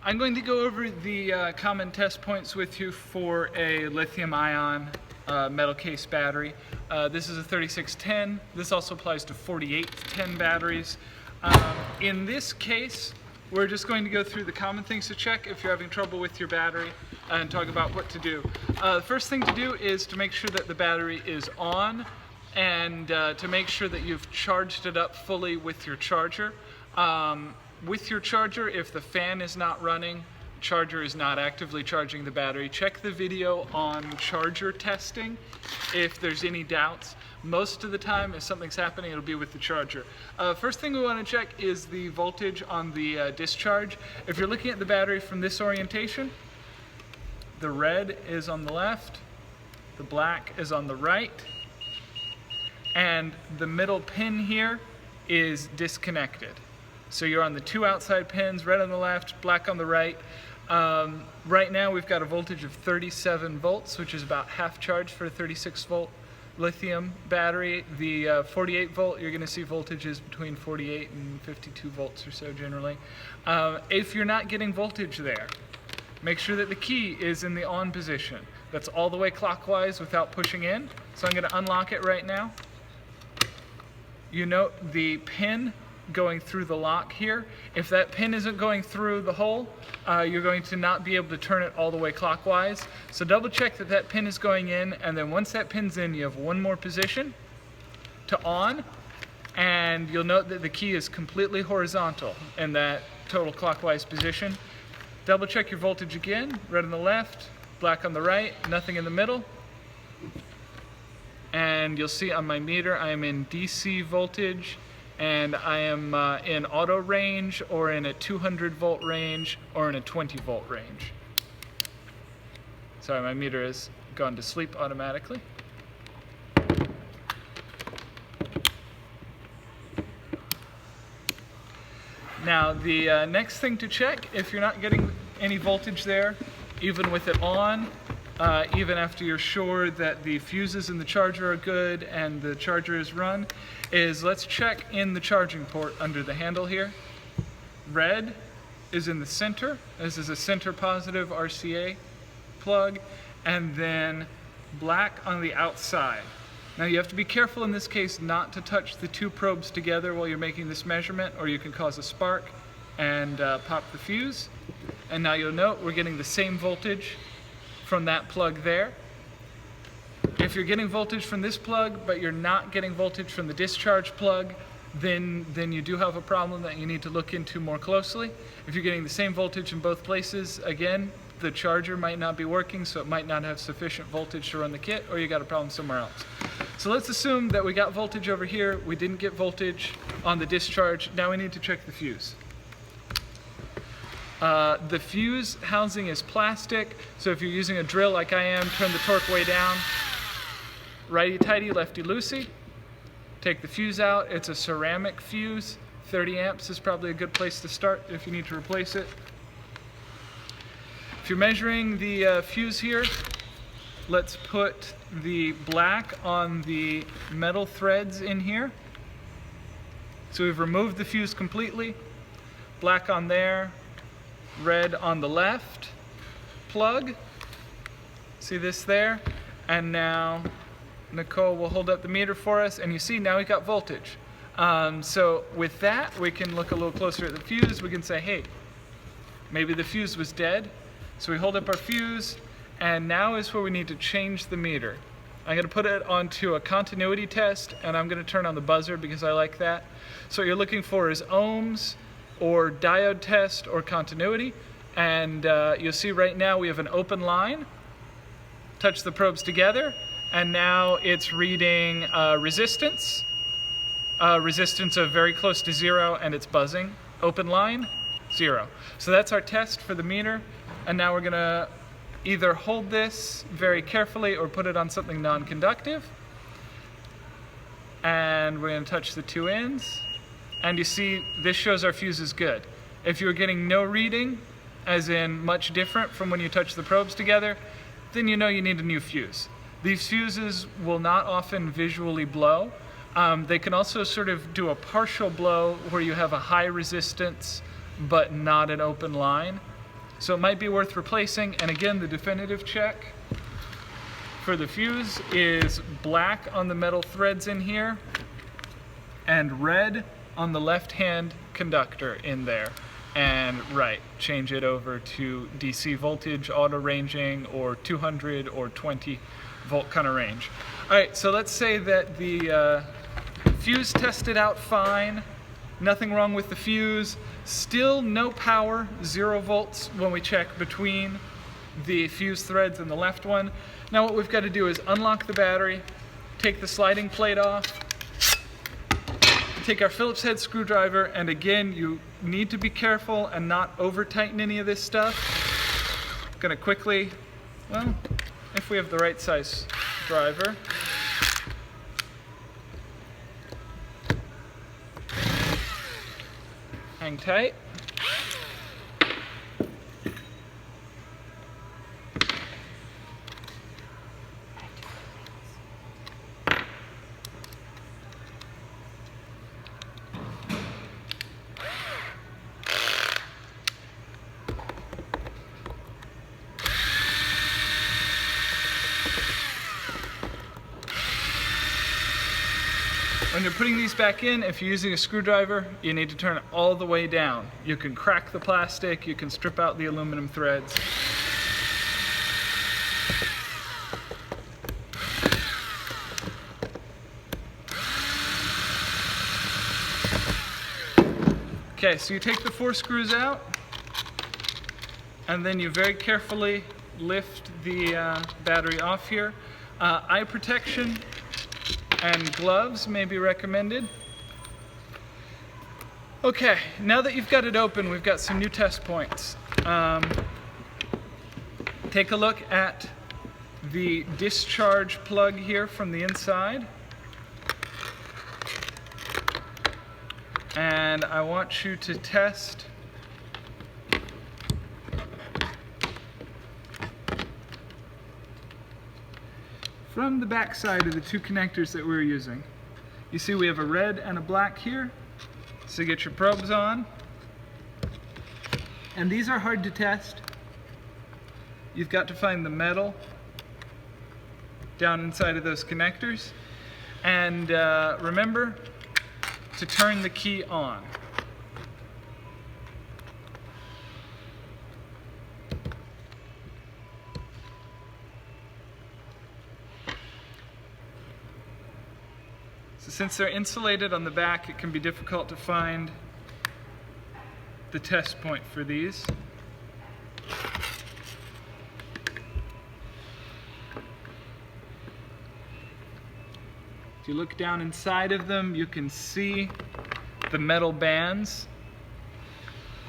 I'm going to go over the common test points with you for a lithium-ion metal case battery. This is a 3610. This also applies to 4810 batteries. In this case, we're just going to go through the common things to check if you're having trouble with your battery and talk about what to do. The first thing to do is to make sure that the battery is on and to make sure that you've charged it up fully with your charger. With your charger, if the fan is not running, charger is not actively charging the battery, check the video on charger testing if there's any doubts. Most of the time, if something's happening, it'll be with the charger. First thing we want to check is the voltage on the discharge. If you're looking at the battery from this orientation, the red is on the left, the black is on the right, and the middle pin here is disconnected. So you're on the two outside pins, red on the left, black on the right. Right now we've got a voltage of 37 volts, which is about half charge for a 36 volt lithium battery. The 48 volt, you're going to see voltages between 48 and 52 volts or so generally. If you're not getting voltage there, make sure that the key is in the on position. That's all the way clockwise without pushing in. So I'm going to unlock it right now. You note the pin going through the lock here. If that pin isn't going through the hole, you're going to not be able to turn it all the way clockwise. So double check that that pin is going in, and then once that pin's in, you have one more position to on, and you'll note that the key is completely horizontal in that total clockwise position. Double check your voltage again, red on the left, black on the right, nothing in the middle. And you'll see on my meter I am in DC voltage, and I am in auto range, or in a 200 volt range, or in a 20 volt range. Sorry, my meter has gone to sleep automatically. Now the next thing to check, if you're not getting any voltage there, even with it on, even after you're sure that the fuses in the charger are good and the charger is run, is let's check in the charging port under the handle here. Red is in the center. This is a center positive RCA plug, and then black on the outside. Now you have to be careful in this case not to touch the two probes together while you're making this measurement, or you can cause a spark and pop the fuse. And now you'll note we're getting the same voltage from that plug there. If you're getting voltage from this plug but you're not getting voltage from the discharge plug, then you do have a problem that you need to look into more closely. If you're getting the same voltage in both places, again, the charger might not be working, so it might not have sufficient voltage to run the kit, or you got a problem somewhere else. So let's assume that we got voltage over here, we didn't get voltage on the discharge. Now we need to check the fuse. The fuse housing is plastic, so if you're using a drill like I am, turn the torque way down. Righty-tighty, lefty-loosey. Take the fuse out. It's a ceramic fuse. 30 amps is probably a good place to start if you need to replace it. If you're measuring the fuse here, let's put the black on the metal threads in here. So we've removed the fuse completely. Black on there. Red on the left plug. See this there? And now Nicole will hold up the meter for us, and you see now we got voltage. So with that, we can look a little closer at the fuse. We can say, hey, maybe the fuse was dead. So we hold up our fuse, and now is where we need to change the meter. I'm going to put it onto a continuity test, and I'm going to turn on the buzzer because I like that. So what you're looking for is ohms, or diode test, or continuity, and you'll see right now we have an open line. Touch the probes together, and now it's reading resistance of very close to 0, and it's buzzing. Open line, 0. So that's our test for the meter, and now we're going to either hold this very carefully or put it on something non-conductive, and we're going to touch the two ends. And you see, this shows our fuse is good. If you're getting no reading, as in much different from when you touch the probes together, then you know you need a new fuse. These fuses will not often visually blow. They can also sort of do a partial blow where you have a high resistance but not an open line. So it might be worth replacing. And again, the definitive check for the fuse is black on the metal threads in here and red on the left-hand conductor in there. And change it over to DC voltage, auto ranging, or 200 or 20 volt kind of range. All right, so let's say that the fuse tested out fine, nothing wrong with the fuse, still no power, 0 volts when we check between the fuse threads and the left one. Now what we've got to do is unlock the battery, take the sliding plate off, take our Phillips head screwdriver, and again, you need to be careful and not over tighten any of this stuff. I'm gonna quickly, well, if we have the right size driver. Hang tight. When you're putting these back in, if you're using a screwdriver, you need to turn it all the way down. You can crack the plastic, you can strip out the aluminum threads. Okay, so you take the 4 screws out, and then you very carefully lift the battery off here. Eye protection and gloves may be recommended. Okay, now that you've got it open, we've got some new test points. Take a look at the discharge plug here from the inside. And I want you to test from the back side of the 2 connectors that we're using. You see we have a red and a black here. So get your probes on. And these are hard to test. You've got to find the metal down inside of those connectors. And remember to turn the key on. So since they're insulated on the back, it can be difficult to find the test point for these. If you look down inside of them, you can see the metal bands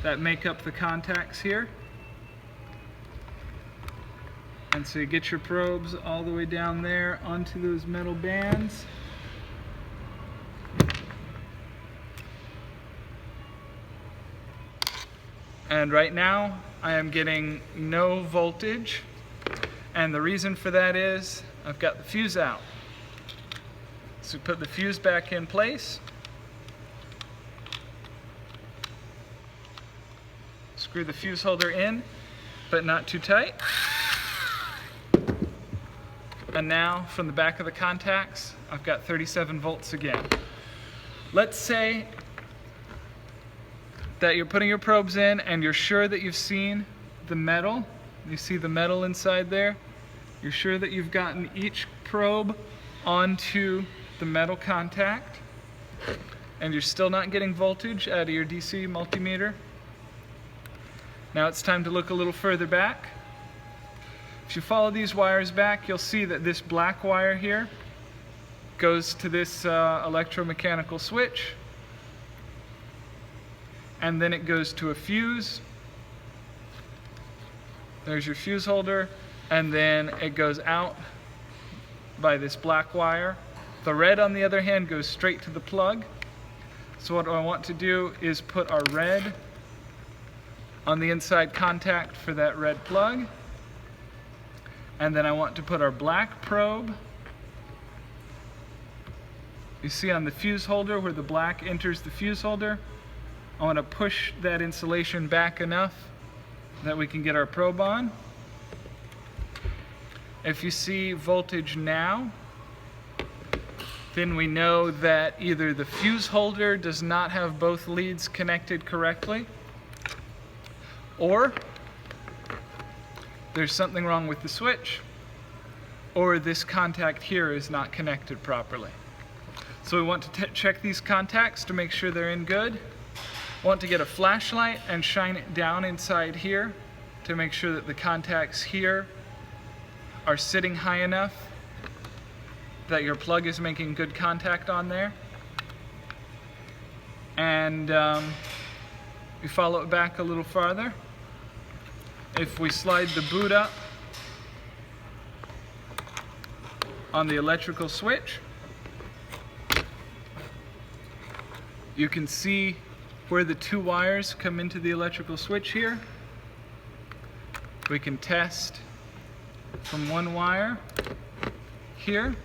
that make up the contacts here. And so you get your probes all the way down there onto those metal bands. And right now, I am getting no voltage. And the reason for that is I've got the fuse out. So put the fuse back in place. Screw the fuse holder in, but not too tight. And now, from the back of the contacts, I've got 37 volts again. Let's say that you're putting your probes in and you're sure that you've seen the metal. You see the metal inside there. You're sure that you've gotten each probe onto the metal contact, and you're still not getting voltage out of your DC multimeter. Now it's time to look a little further back. If you follow these wires back, you'll see that this black wire here goes to this electromechanical switch, and then it goes to a fuse. There's your fuse holder, and then it goes out by this black wire. The red, on the other hand, goes straight to the plug. So what I want to do is put our red on the inside contact for that red plug. And then I want to put our black probe. You see on the fuse holder where the black enters the fuse holder, I want to push that insulation back enough that we can get our probe on. If you see voltage now, then we know that either the fuse holder does not have both leads connected correctly, or there's something wrong with the switch, or this contact here is not connected properly. So we want to check these contacts to make sure they're in good. Want to get a flashlight and shine it down inside here to make sure that the contacts here are sitting high enough that your plug is making good contact on there. And we follow it back a little farther. If we slide the boot up on the electrical switch, you can see where the two wires come into the electrical switch here. We can test from one wire here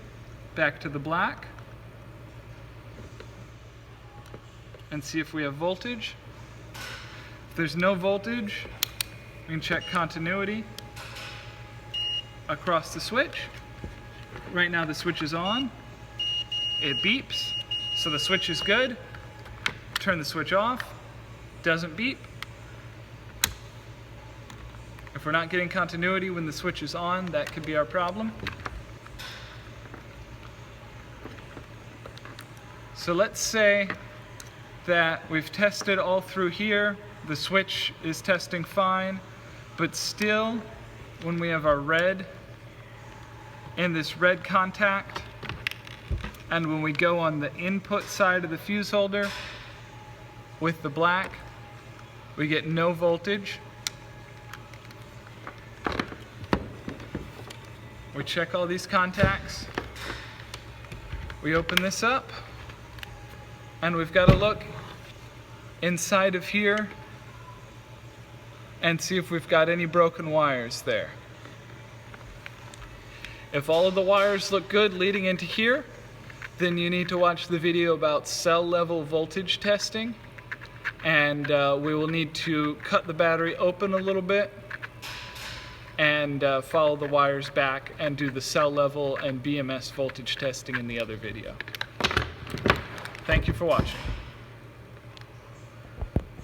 back to the black and see if we have voltage. If there's no voltage, we can check continuity across the switch. Right now the switch is on. It beeps, so the switch is good. Turn the switch off, doesn't beep. If we're not getting continuity when the switch is on, that could be our problem. So let's say that we've tested all through here, the switch is testing fine, but still, when we have our red in this red contact, and when we go on the input side of the fuse holder with the black, we get no voltage. We check all these contacts. We open this up, and we've got to look inside of here and see if we've got any broken wires there. If all of the wires look good leading into here, then you need to watch the video about cell level voltage testing, and we will need to cut the battery open a little bit and follow the wires back and do the cell level and BMS voltage testing in the other video. Thank you for watching.